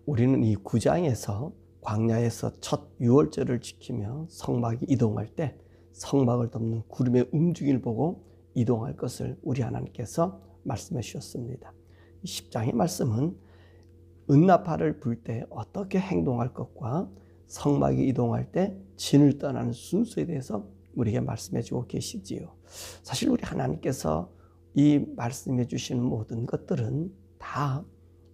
우리는 이 9장에서 광야에서 첫 유월절을 지키며 성막이 이동할 때 성막을 덮는 구름의 움직임을 보고 이동할 것을 우리 하나님께서 말씀해 주셨습니다. 10장의 말씀은 은나팔을 불 때 어떻게 행동할 것과 성막이 이동할 때 진을 떠나는 순서에 대해서 우리에게 말씀해 주고 계시지요. 사실 우리 하나님께서 이 말씀해 주시는 모든 것들은 다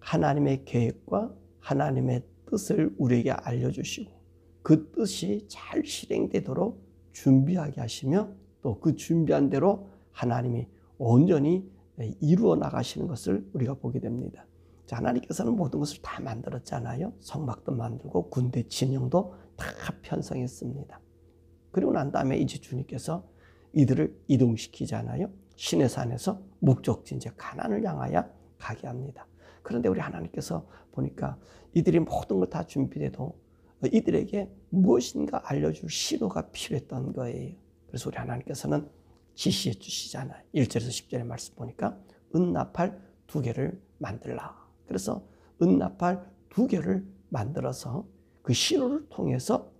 하나님의 계획과 하나님의 뜻을 우리에게 알려주시고 그 뜻이 잘 실행되도록 준비하게 하시며 또 그 준비한 대로 하나님이 온전히 이루어 나가시는 것을 우리가 보게 됩니다. 자, 하나님께서는 모든 것을 다 만들었잖아요. 성막도 만들고 군대 진영도 다 편성했습니다. 그리고 난 다음에 이제 주님께서 이들을 이동시키잖아요. 시내산에서 목적지 이제 가나안을 향하여 가게 합니다. 그런데 우리 하나님께서 보니까 이들이 모든 걸 다 준비돼도 이들에게 무엇인가 알려줄 신호가 필요했던 거예요. 그래서 우리 하나님께서는 지시해 주시잖아요. 1절에서 10절의 말씀 보니까 은나팔 2개를 만들라. 그래서 은나팔 2개를 만들어서 그 신호를 통해서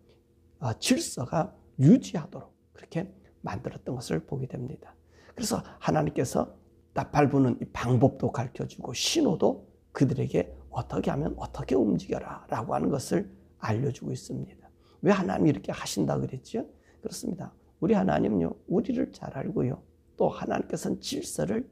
질서가 유지하도록 그렇게 만들었던 것을 보게 됩니다. 그래서 하나님께서 나팔 부는 이 방법도 가르쳐주고 신호도 그들에게 어떻게 하면 어떻게 움직여라 라고 하는 것을 알려주고 있습니다. 왜 하나님이 이렇게 하신다 그랬죠? 그렇습니다. 우리 하나님은요, 우리를 잘 알고요. 또 하나님께서는 질서를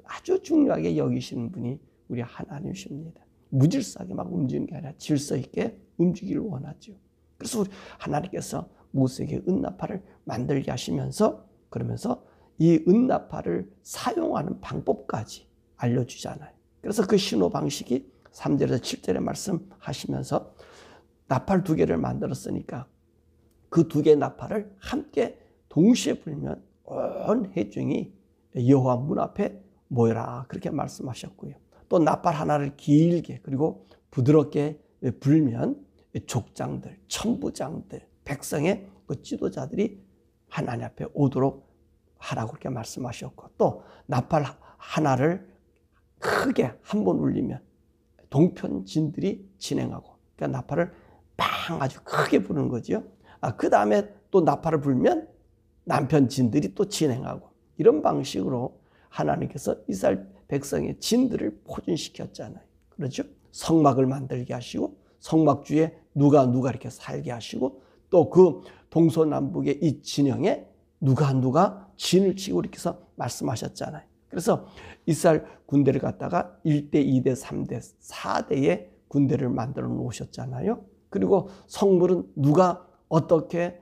아주 중요하게 여기시는 분이 우리 하나님이십니다. 무질서하게 막 움직이는 게 아니라 질서 있게 움직이기를 원하죠. 그래서 우리 하나님께서 모세에게 은나팔을 만들게 하시면서 그러면서 이 은나팔을 사용하는 방법까지 알려주잖아요. 그래서 그 신호 방식이 3절에서 7절에 말씀하시면서 나팔 2개를 만들었으니까 그 2개의 나팔을 함께 동시에 불면 온 회중이 여호와 문 앞에 모여라 그렇게 말씀하셨고요. 또 나팔 하나를 길게 그리고 부드럽게 불면 족장들, 천부장들, 백성의 그 지도자들이 하나님 앞에 오도록 하라고 그렇게 말씀하셨고 또 나팔 하나를 크게 한 번 울리면 동편진들이 진행하고 그러니까 나팔을 빵 아주 크게 부르는 거죠. 그 다음에 또 나팔을 불면 남편진들이 또 진행하고 이런 방식으로 하나님께서 이스라엘 백성의 진들을 포진시켰잖아요. 그렇죠? 성막을 만들게 하시고 성막 주에 누가 이렇게 살게 하시고 또 그 동서남북의 이 진영에 누가 진을 치고 이렇게 해서 말씀하셨잖아요. 그래서 이스라엘 군대를 갖다가 1대, 2대, 3대, 4대의 군대를 만들어 놓으셨잖아요. 그리고 성물은 누가 어떻게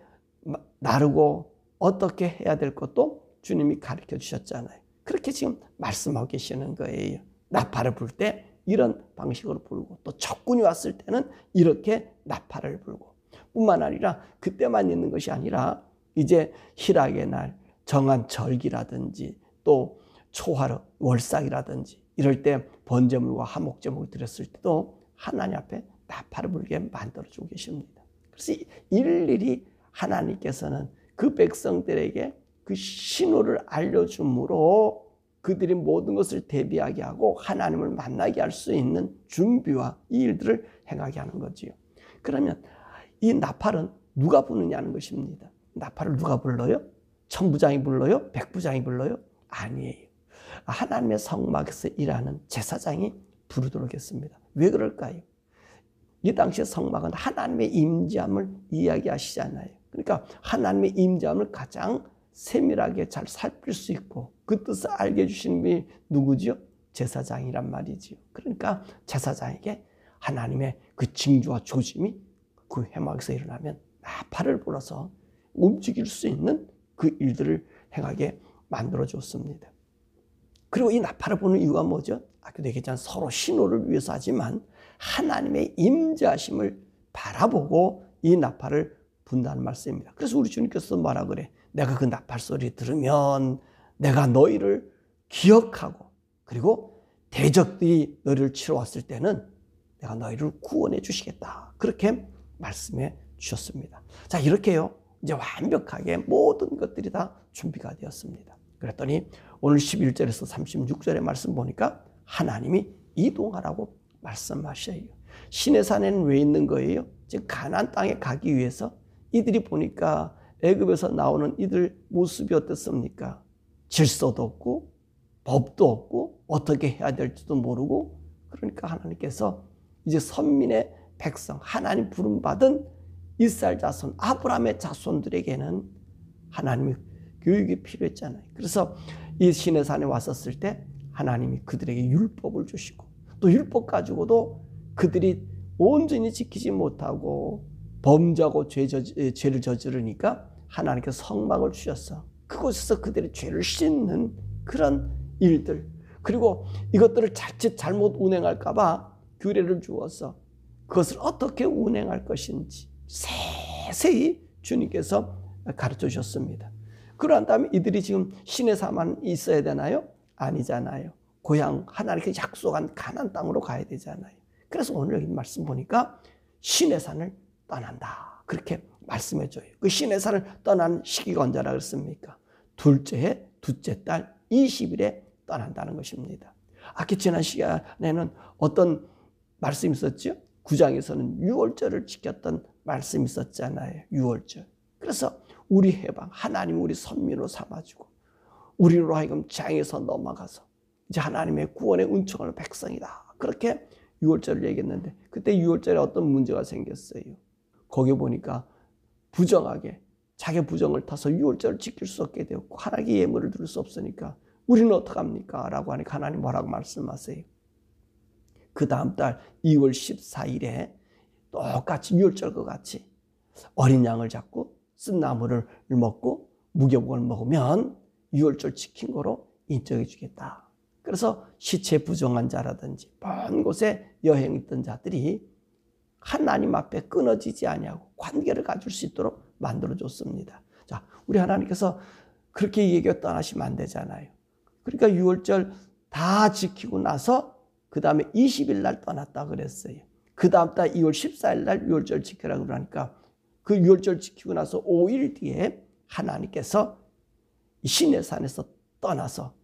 나르고 어떻게 해야 될 것도 주님이 가르쳐 주셨잖아요. 그렇게 지금 말씀하고 계시는 거예요. 나팔을 불 때 이런 방식으로 불고 또 적군이 왔을 때는 이렇게 나팔을 불고 뿐만 아니라 그때만 있는 것이 아니라 이제 희락의 날 정한 절기라든지 또 초하루 월삭이라든지 이럴 때 번제물과 화목제물을 드렸을 때도 하나님 앞에 나팔을 불게 만들어주고 계십니다. 그래서 일일이 하나님께서는 그 백성들에게 그 신호를 알려줌으로 그들이 모든 것을 대비하게 하고 하나님을 만나게 할 수 있는 준비와 이 일들을 행하게 하는 거지요. 그러면 이 나팔은 누가 부느냐는 것입니다. 나팔을 누가 불러요? 천부장이 불러요? 백부장이 불러요? 아니에요. 하나님의 성막에서 일하는 제사장이 부르도록 했습니다. 왜 그럴까요? 이 당시의 성막은 하나님의 임재함을 이야기하시잖아요. 그러니까 하나님의 임재함을 가장 세밀하게 잘 살필 수 있고 그 뜻을 알게 해주시는 분이 누구지요? 제사장이란 말이지요. 그러니까 제사장에게 하나님의 그 징조와 조짐이 그 회막에서 일어나면 나팔을 불어서 움직일 수 있는 그 일들을 행하게 만들어줬습니다. 그리고 이 나팔을 부는 이유가 뭐죠? 아까도 얘기했잖아요. 서로 신호를 위해서 하지만 하나님의 임재하심을 바라보고 이 나팔을 분다는 말씀입니다. 그래서 우리 주님께서 뭐라 그래? 내가 그 나팔 소리 들으면 내가 너희를 기억하고 그리고 대적들이 너희를 치러 왔을 때는 내가 너희를 구원해 주시겠다. 그렇게 말씀해 주셨습니다. 자, 이렇게요. 이제 완벽하게 모든 것들이 다 준비가 되었습니다. 그랬더니 오늘 11절에서 36절의 말씀 보니까 하나님이 이동하라고 말씀하셔요. 시내산에는 왜 있는 거예요? 지금 가나안 땅에 가기 위해서 이들이 보니까 애굽에서 나오는 이들 모습이 어떻습니까? 질서도 없고 법도 없고 어떻게 해야 될지도 모르고, 그러니까 하나님께서 이제 선민의 백성, 하나님 부름받은 이스라엘 자손, 아브라함의 자손들에게는 하나님의 교육이 필요했잖아요. 그래서 이 시내산에 왔었을 때 하나님이 그들에게 율법을 주시고, 또 율법 가지고도 그들이 온전히 지키지 못하고 범죄하고 죄를 저지르니까 하나님께서 성막을 주셨어. 그곳에서 그들의 죄를 씻는 그런 일들, 그리고 이것들을 자칫 잘못 운행할까 봐 규례를 주어서 그것을 어떻게 운행할 것인지 세세히 주님께서 가르쳐 주셨습니다. 그러한 다음에 이들이 지금 시내산만 있어야 되나요? 아니잖아요. 고향 하나님께 약속한 가나안 땅으로 가야 되잖아요. 그래서 오늘 여기 말씀 보니까 시내산을 떠난다, 그렇게 말씀해 줘요. 그 시내산을 떠난 시기가 언제라 그랬습니까? 둘째 해 둘째 달 20일에 떠난다는 것입니다. 아까 지난 시간에는 어떤 말씀이 있었죠? 9장에서는 유월절을 지켰던 말씀이 있었잖아요. 유월절. 그래서 우리 해방, 하나님 우리 선민으로 삼아주고 우리로 하여금 장에서 넘어가서 이제 하나님의 구원의 은총을 백성이다, 그렇게 유월절을 얘기했는데, 그때 유월절에 어떤 문제가 생겼어요. 거기 보니까 부정하게 자기 부정을 타서 유월절을 지킬 수 없게 되었고 하나님께 예물을 드릴 수 없으니까 우리는 어떡합니까? 라고 하니까 하나님 뭐라고 말씀하세요? 그 다음 달 2월 14일에 똑같이 유월절과 같이 어린 양을 잡고 쓴 나물을 먹고 무교복을 먹으면 유월절 지킨 거로 인정해 주겠다. 그래서 시체 부정한 자라든지 먼 곳에 여행 있던 자들이 하나님 앞에 끊어지지 아니하고 관계를 가질 수 있도록 만들어줬습니다. 자, 우리 하나님께서 그렇게 얘기가 떠나시면 안 되잖아요. 그러니까 유월절 다 지키고 나서 그 다음에 20일 날 떠났다 그랬어요. 그 다음 달 2월 14일 날 유월절 지키라고 그러니까 그 유월절 지키고 나서 5일 뒤에 하나님께서 시내산에서 떠나서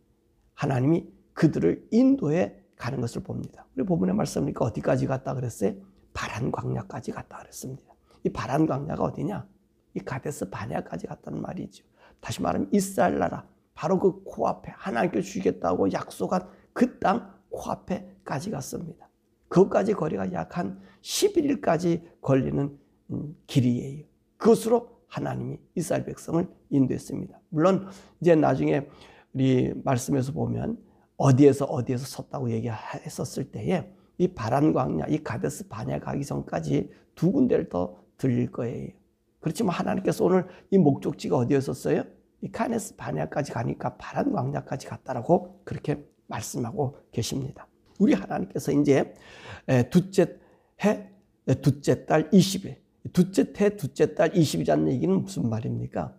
하나님이 그들을 인도해 가는 것을 봅니다. 우리 본문의 말씀이니까 어디까지 갔다 그랬어요? 바란 광야까지 갔다 그랬습니다. 이 바란 광야가 어디냐? 이 가데스 바네아까지 갔다는 말이죠. 다시 말하면 이스라엘 나라 바로 그 코앞에 하나님께 주시겠다고 약속한 그 땅 코앞에까지 갔습니다. 그것까지 거리가 약 한 11일까지 걸리는 길이에요. 그것으로 하나님이 이스라엘 백성을 인도했습니다. 물론 이제 나중에 우리 말씀에서 보면 어디에서 섰다고 얘기했었을 때에 이 바란 광야, 이 가데스 바네아 가기 전까지 두 군데를 더 들릴 거예요. 그렇지만 하나님께서 오늘 이 목적지가 어디였었어요? 이 가데스 바네아까지 가니까 바란 광야까지 갔다라고 그렇게 말씀하고 계십니다. 우리 하나님께서 이제 둘째 해 둘째 달 20일, 둘째 해 둘째 달 20일이라는 얘기는 무슨 말입니까?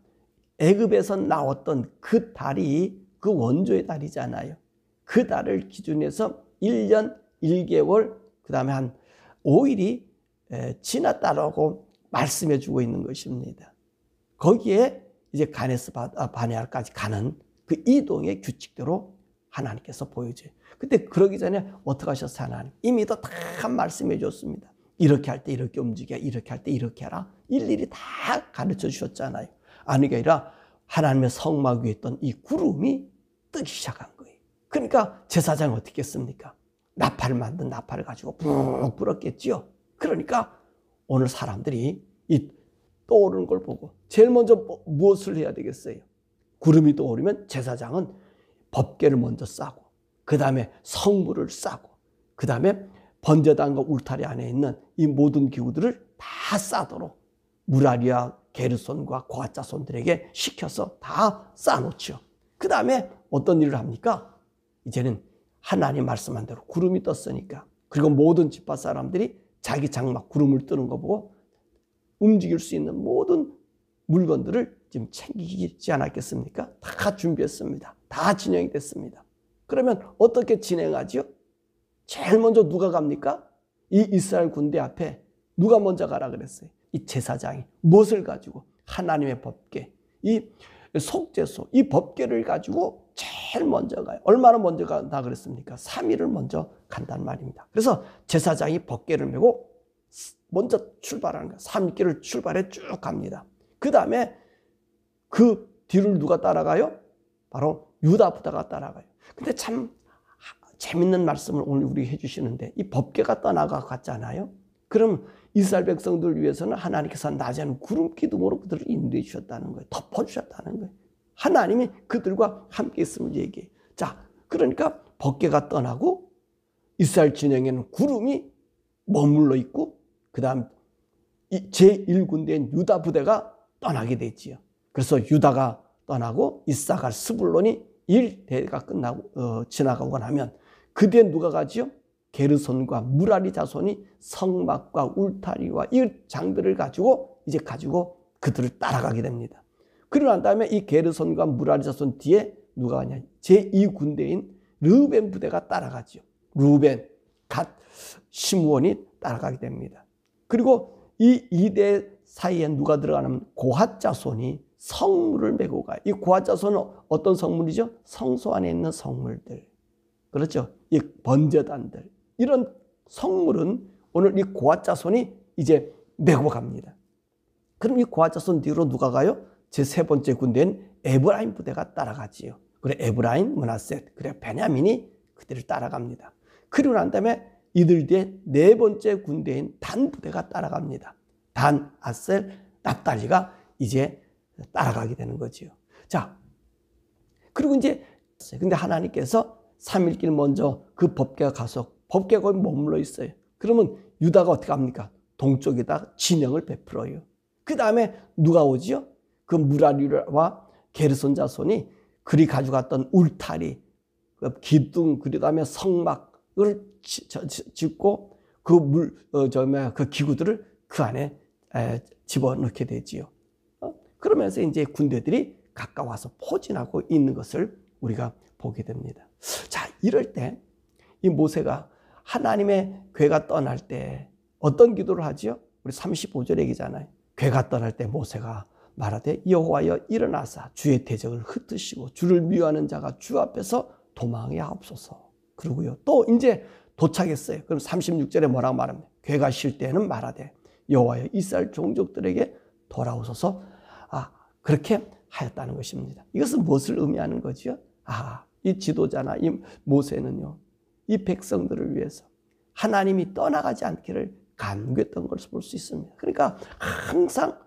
애굽에서 나왔던 그 달이 그 원조의 달이잖아요. 그 달을 기준해서 1년 1개월 그 다음에 한 5일이 지났다라고 말씀해 주고 있는 것입니다. 거기에 이제 가데스 바네아까지 가는 그 이동의 규칙대로 하나님께서 보여줘요. 근데 그러기 전에 어떻게 하셨어요? 하나님 이미 다 말씀해 줬습니다. 이렇게 할 때 이렇게 움직여, 이렇게 할 때 이렇게 해라, 일일이 다 가르쳐 주셨잖아요. 아니 게 아니라 하나님의 성막 위에 있던 이 구름이 뜨기 시작한 거예요. 그러니까 제사장이 어떻게 했습니까? 나팔을 만든 나팔을 가지고 푹 불었겠지요. 그러니까 오늘 사람들이 이 떠오르는 걸 보고 제일 먼저 무엇을 해야 되겠어요? 구름이 떠오르면 제사장은 법궤를 먼저 싸고 그 다음에 성물을 싸고 그 다음에 번제단과 울타리 안에 있는 이 모든 기구들을 다 싸도록 무라리와 게르손과 고핫자손들에게 시켜서 다 싸놓죠. 그 다음에 어떤 일을 합니까? 이제는 하나님 말씀한 대로 구름이 떴으니까, 그리고 모든 지파 사람들이 자기 장막 구름을 뜨는 거 보고 움직일 수 있는 모든 물건들을 지금 챙기지 않았겠습니까? 다 준비했습니다. 다 진행이 됐습니다. 그러면 어떻게 진행하죠? 제일 먼저 누가 갑니까? 이 이스라엘 군대 앞에 누가 먼저 가라 그랬어요? 이 제사장이 무엇을 가지고? 하나님의 법궤, 이 속죄소, 이 법궤를 가지고 제일 먼저 가요. 얼마나 먼저 간다 그랬습니까? 3일을 먼저 간단 말입니다. 그래서 제사장이 법궤를 메고 먼저 출발하는 거예요. 3일길을 출발해 쭉 갑니다. 그 다음에 그 뒤를 누가 따라가요? 바로 유다 부다가 따라가요. 근데 참 재밌는 말씀을 오늘 우리 해주시는데, 이 법궤가 떠나갔잖아요. 그럼 이스라엘 백성들 위해서는 하나님께서 낮에는 구름 기둥으로 그들을 인도해 주셨다는 거예요. 덮어주셨다는 거예요. 하나님이 그들과 함께 있음을 얘기해요. 자, 그러니까 법궤가 떠나고 이스라엘 진영에는 구름이 머물러 있고, 그 다음 제1군대인 유다 부대가 떠나게 됐지요. 그래서 유다가 떠나고 이사갈 스불론이 1대가 끝나고 지나가고 나면 그 뒤에 누가 가지요? 게르손과 무라리 자손이 성막과 울타리와 이 장비를 가지고 그들을 따라가게 됩니다. 그러고 난 다음에 이 게르손과 무라리 자손 뒤에 누가 가냐? 제2군대인 르우벤 부대가 따라가지요. 르우벤, 갓, 시므온이 따라가게 됩니다. 그리고 이 2대 사이에 누가 들어가냐면 고핫 자손이 성물을 메고 가요. 이 고핫 자손은 어떤 성물이죠? 성소 안에 있는 성물들. 그렇죠? 이 번제단들. 이런 성물은 오늘 이 고핫 자손이 이제 메고 갑니다. 그럼 이 고핫 자손 뒤로 누가 가요? 제 세 번째 군대인 에브라임 부대가 따라가지요. 그래 에브라임, 므낫셋, 그래 베냐민이 그들을 따라갑니다. 그리고 난 다음에 이들 뒤에 네 번째 군대인 단 부대가 따라갑니다. 단, 아셀, 납달리가 이제 따라가게 되는 거지요. 자, 그리고 이제 근데 하나님께서 3일길 먼저 그 법궤가 가서 법궤가 거기 머물러 있어요. 그러면 유다가 어떻게 합니까? 동쪽에다 진영을 베풀어요. 그 다음에 누가 오지요? 그 무라리와 게르손 자손이 그리 가져갔던 울타리, 그 기둥, 그 다음에 성막을 짓고 그 기구들을 그 안에 집어넣게 되지요. 그러면서 이제 군대들이 가까워서 포진하고 있는 것을 우리가 보게 됩니다. 자, 이럴 때 이 모세가 하나님의 궤가 떠날 때 어떤 기도를 하지요? 우리 35절 얘기잖아요. 궤가 떠날 때 모세가 말하되 여호와여 일어나사 주의 대적을 흩으시고 주를 미워하는 자가 주 앞에서 도망하게 하옵소서. 그러고요. 또 이제 도착했어요. 그럼 36절에 뭐라고 말합니까? 궤가 쉴 때는 말하되 여호와여 이스라엘 종족들에게 돌아오소서. 그렇게 하였다는 것입니다. 이것은 무엇을 의미하는 거지요? 이 지도자나 이 모세는요, 이 백성들을 위해서 하나님이 떠나가지 않기를 간구했던 것을 볼 수 있습니다. 그러니까 항상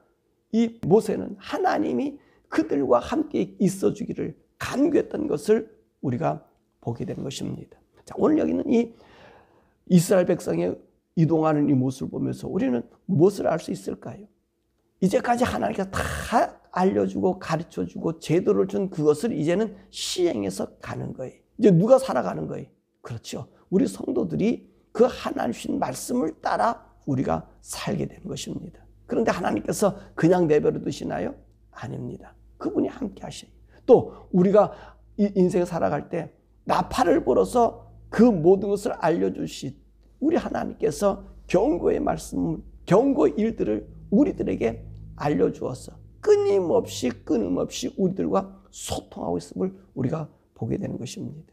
이 모세는 하나님이 그들과 함께 있어 주기를 간구했던 것을 우리가 보게 되는 것입니다. 자, 오늘 여기는 이 이스라엘 백성의 이동하는 이 모습을 보면서 우리는 무엇을 알 수 있을까요? 이제까지 하나님께서 다 알려주고 가르쳐주고 제도를 준 그것을 이제는 시행해서 가는 거예요. 이제 누가 살아가는 거예요? 그렇죠. 우리 성도들이 그 하나님 주신 말씀을 따라 우리가 살게 되는 것입니다. 그런데 하나님께서 그냥 내버려 두시나요? 아닙니다. 그분이 함께 하셔요. 또 우리가 이 인생을 살아갈 때 나팔을 불어서 그 모든 것을 알려주신 우리 하나님께서 경고의 말씀, 경고 일들을 우리들에게 알려주어서 끊임없이 우리들과 소통하고 있음을 우리가 보게 되는 것입니다.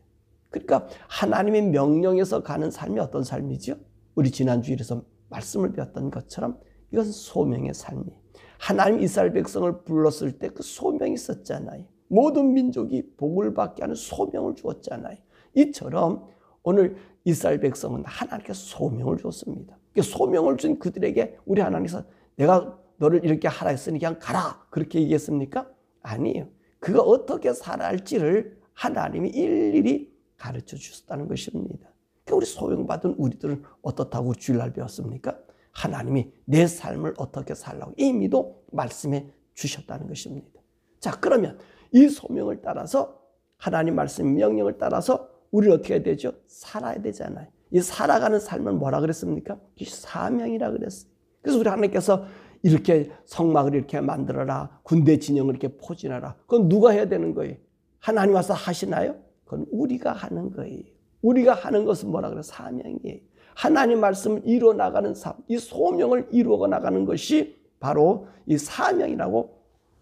그러니까 하나님의 명령에서 가는 삶이 어떤 삶이죠? 우리 지난주일에서 말씀을 배웠던 것처럼 이것은 소명의 삶이에요. 하나님 이스라엘 백성을 불렀을 때 그 소명이 있었잖아요. 모든 민족이 복을 받게 하는 소명을 주었잖아요. 이처럼 오늘 이스라엘 백성은 하나님께서 소명을 줬습니다. 소명을 준 그들에게 우리 하나님께서 내가 너를 이렇게 하라 했으니 그냥 가라 그렇게 얘기했습니까? 아니에요. 그가 어떻게 살아야 할지를 하나님이 일일이 가르쳐 주셨다는 것입니다. 그러니까 우리 소명받은 우리들은 어떻다고 주일날 배웠습니까? 하나님이 내 삶을 어떻게 살라고 이미도 말씀해 주셨다는 것입니다. 자, 그러면 이 소명을 따라서 하나님 말씀 명령을 따라서 우리는 어떻게 해야 되죠? 살아야 되잖아요. 이 살아가는 삶은 뭐라 그랬습니까? 이 사명이라 그랬어요. 그래서 우리 하나님께서 이렇게 성막을 이렇게 만들어라, 군대 진영을 이렇게 포진하라. 그건 누가 해야 되는 거예요? 하나님 와서 하시나요? 그건 우리가 하는 거예요. 우리가 하는 것은 뭐라 그래요? 사명이에요. 하나님 말씀을 이루어 나가는 삶, 이 소명을 이루어 나가는 것이 바로 이 사명이라고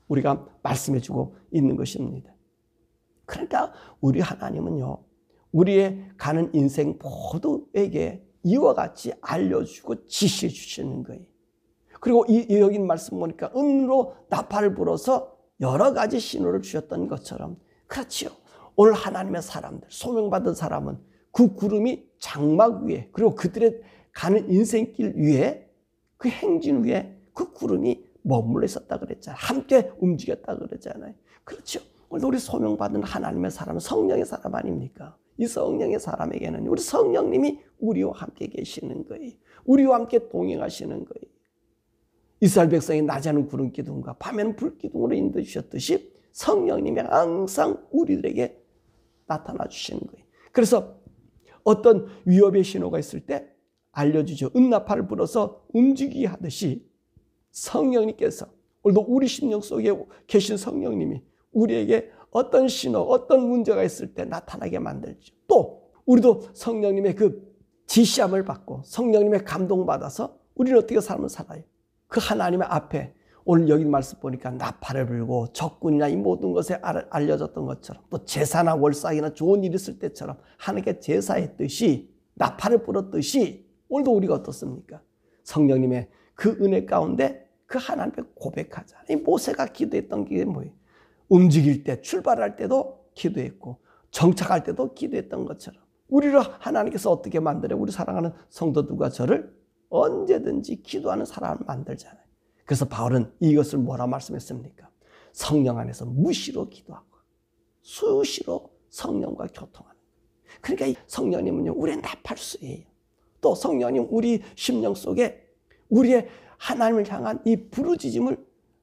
우리가 말씀해 주고 있는 것입니다. 그러니까 우리 하나님은요, 우리의 가는 인생 모두에게 이와 같이 알려주고 지시해 주시는 거예요. 그리고 여기 말씀 보니까 은으로 나팔을 불어서 여러 가지 신호를 주셨던 것처럼, 그렇지요. 오늘 하나님의 사람들, 소명받은 사람은 그 구름이 장막 위에, 그리고 그들의 가는 인생길 위에, 그 행진 위에 그 구름이 머물러 있었다 그랬잖아요. 함께 움직였다 그랬잖아요. 그렇죠. 오늘 우리 소명받은 하나님의 사람은 성령의 사람 아닙니까? 이 성령의 사람에게는 우리 성령님이 우리와 함께 계시는 거예요. 우리와 함께 동행하시는 거예요. 이스라엘 백성이 낮에는 구름 기둥과 밤에는 불 기둥으로 인도해 주셨듯이 성령님이 항상 우리들에게 나타나 주시는 거예요. 그래서 어떤 위협의 신호가 있을 때 알려주죠. 은나팔을 불어서 움직이게 하듯이 성령님께서, 오늘도 우리 심령 속에 계신 성령님이 우리에게 어떤 신호, 어떤 문제가 있을 때 나타나게 만들죠. 또 우리도 성령님의 그 지시함을 받고 성령님의 감동받아서 우리는 어떻게 삶을 살아요? 그 하나님의 앞에, 오늘 여기 말씀 보니까 나팔을 불고 적군이나 이 모든 것에 알려졌던 것처럼, 또 제사나 월삭이나 좋은 일 있을 때처럼 하나님께 제사했듯이, 나팔을 불었듯이 오늘도 우리가 어떻습니까? 성령님의 그 은혜 가운데 그 하나님께 고백하자. 이 모세가 기도했던 게 뭐예요? 움직일 때, 출발할 때도 기도했고 정착할 때도 기도했던 것처럼 우리를 하나님께서 어떻게 만들어요? 우리 사랑하는 성도들과 저를 언제든지 기도하는 사람을 만들잖아요. 그래서 바울은 이것을 뭐라 말씀했습니까? 성령 안에서 무시로 기도하고 수시로 성령과 교통하는 거예요. 그러니까 이 성령님은요, 우리의 나팔수예요. 또 성령님 우리 심령 속에 우리의 하나님을 향한 이 부르짖음을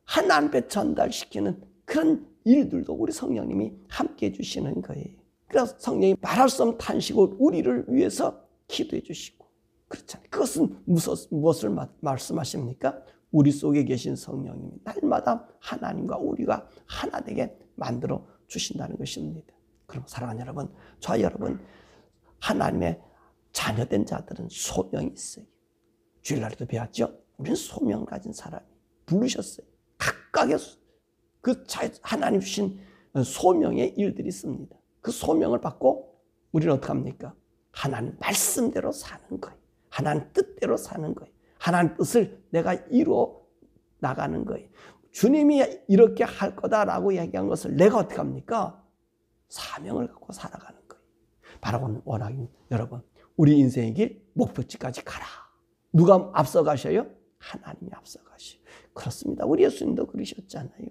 하나님께 전달시키는 그런 일들도 우리 성령님이 함께 해주시는 거예요. 그래서 성령이 말할 수 없는 탄식으로 우리를 위해서 기도해 주시고, 그렇잖아요. 그것은 무엇을 말씀하십니까? 우리 속에 계신 성령님이 날마다 하나님과 우리가 하나 되게 만들어 주신다는 것입니다. 그럼 사랑하는 여러분, 저와 여러분, 하나님의 자녀된 자들은 소명이 있어요. 주일날에도 배웠죠? 우리는 소명 가진 사람이 부르셨어요. 각각의 그 하나님 주신 소명의 일들이 있습니다. 그 소명을 받고 우리는 어떻게 합니까? 하나님 말씀대로 사는 거예요. 하나님 뜻대로 사는 거예요. 하나님 뜻을 내가 이루어 나가는 거예요. 주님이 이렇게 할 거다라고 얘기한 것을 내가 어떻게 합니까? 사명을 갖고 살아가는 거예요. 바로 원하긴 여러분, 우리 인생의 길 목표지까지 가라. 누가 앞서 가셔요? 하나님이 앞서 가셔요. 그렇습니다. 우리 예수님도 그러셨잖아요.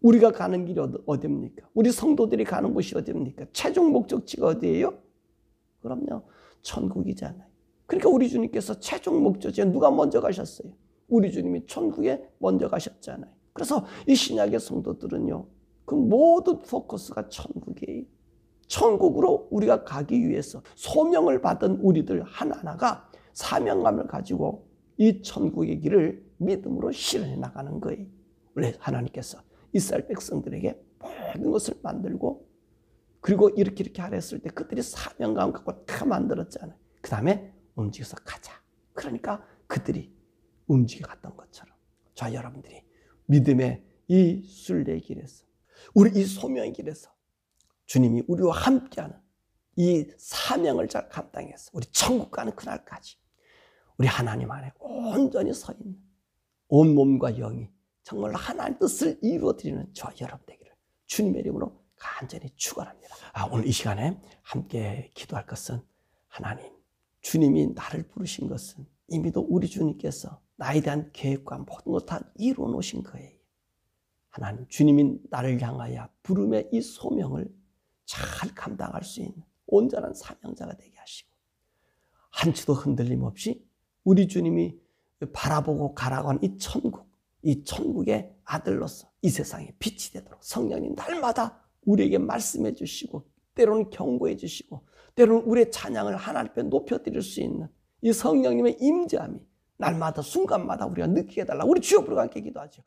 우리가 가는 길이 어디입니까? 우리 성도들이 가는 곳이 어디입니까? 최종 목적지가 어디예요? 그럼요, 천국이잖아요. 그러니까 우리 주님께서 최종 목적지에 누가 먼저 가셨어요? 우리 주님이 천국에 먼저 가셨잖아요. 그래서 이 신약의 성도들은요, 그 모든 포커스가 천국이에요. 천국으로 우리가 가기 위해서 소명을 받은 우리들 하나하나가 사명감을 가지고 이 천국의 길을 믿음으로 실현해 나가는 거예요. 원래 하나님께서 이스라엘 백성들에게 모든 것을 만들고, 그리고 이렇게 하라 했을 때 그들이 사명감 갖고 다 만들었잖아요. 그 다음에 움직여서 가자. 그러니까 그들이 움직여 갔던 것처럼 저와 여러분들이 믿음의 이 순례의 길에서, 우리 이 소명의 길에서 주님이 우리와 함께하는 이 사명을 잘 감당해서 우리 천국 가는 그날까지 우리 하나님 안에 온전히 서 있는 온 몸과 영이 정말로 하나님 뜻을 이루어드리는 저와 여러분 되기를 주님의 이름으로 간절히 축원합니다. 오늘 이 시간에 함께 기도할 것은, 하나님, 주님이 나를 부르신 것은 이미도 우리 주님께서 나에 대한 계획과 모든 것 다 이루어 놓으신 거예요. 하나님, 주님이 나를 향하여 부름의 이 소명을 잘 감당할 수 있는 온전한 사명자가 되게 하시고, 한치도 흔들림 없이 우리 주님이 바라보고 가라고 하는 이 천국, 이 천국의 아들로서 이 세상에 빛이 되도록 성령님 날마다 우리에게 말씀해 주시고, 때로는 경고해 주시고, 때로는 우리의 찬양을 하나님 앞에 높여드릴 수 있는 이 성령님의 임재함이 날마다 순간마다 우리가 느끼게 해달라. 우리 주여 부르고 함께 기도하죠.